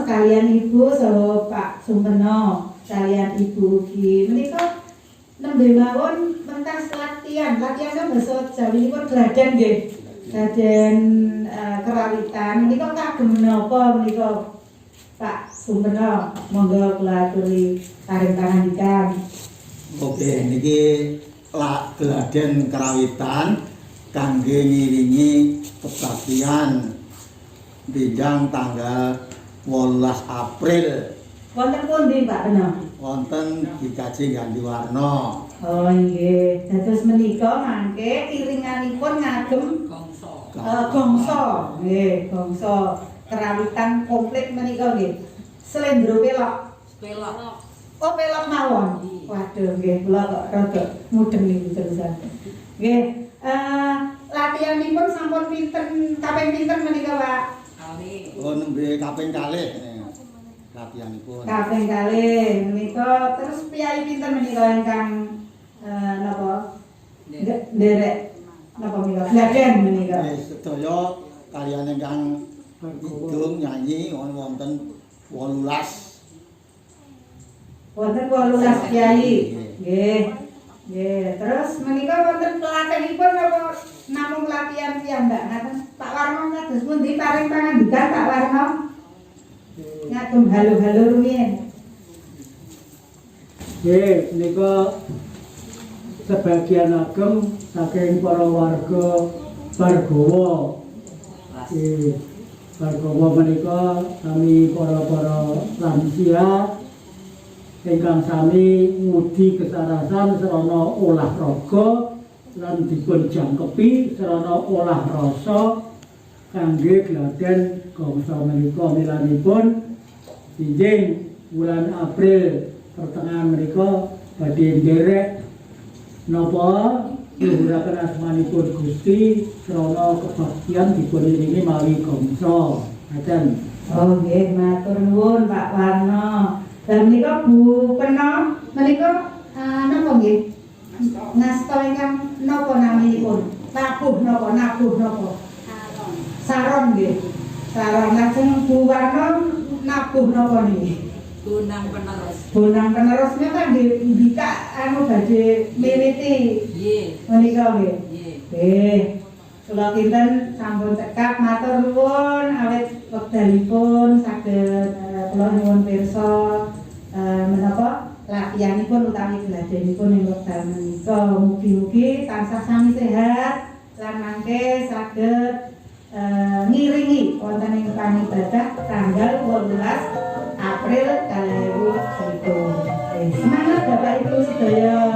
sekalian Ibu saha Pak Sumpeno, sekalian Ibu ugi menika nembe mawon pentas latihan basa Jawinipun gladen nggih. Gladen kerawitan menika kagem menapa menika Pak Sumpeno, monggo kula aturi paring pangandikan. Oke, niki gladen kerawitan kangge ngiringi kebaktian bidang tanggal 18 April. Wonten pundi Pak Peno? Wonten DKJ Gantiwarna. Oh nggih, dados menika mangke iringanipun ngagem gongso. Nggih, gongso kerawitan komplit menika nggih. Slendro pelok. Oh, pelok mawon. Waduh nggih, kula kok rada mudeng niku terusan. Nggih, latihanipun sampun pinten kaping pinten menika, Pak? Oh, nembe kaping kalih latihanipun. Kaping kalih menika terus piyai pinten menika ingkang napa? Nderek napa menika? Gladen menika. Sedaya kaliyan ingkang kidung nyanyi wonten 18. Wonten 18 piyai. Nggih. Nggih, terus menika wonten pelatihipun napa namung latihan piyambak ngaten? Pak Warno kados pundi paring pangandikan Pak Warno? Ngagem halo-halo rumiyin. Nggih, menika sebagian ageng saking para warga Bargawa. Bargawa menika kami para lansia ingkang sami ngudi kesarasan sarana olahraga lan dipun jangkepi sarana olah rasa kangge gladen gongso menika milanipun injing bulan April pertengahan menika badhe nderek napa luhuraken asmanipun Gusti sarana kebaktian dipun iringi mawi gongso. Ngaten. Oh nggih, matur nuwun Pak Warno. Lah menika Bu Peno menika napa nggih? Ngasta ingkang napa naminipun? Nabuh napa? Saron nggih. Saron lajeng Bu Warno nabuh napa niki? Bonang penerus. Bonang penerusnya kan dibikak badhe miwiti. Nggih. Menika nggih. Nggih. Nggih. Kula kinten sampun cekap matur nuwun awit wekdalipun saged kula nyuwun pirsa menapa latihanipun utawi gladenipun ing wekdal menika mugi-mugi tansah sami sehat lan mangke saged ngiringi wonten ing panibadah tanggal 18 April 2021. Semangat Bapak Ibu sedaya.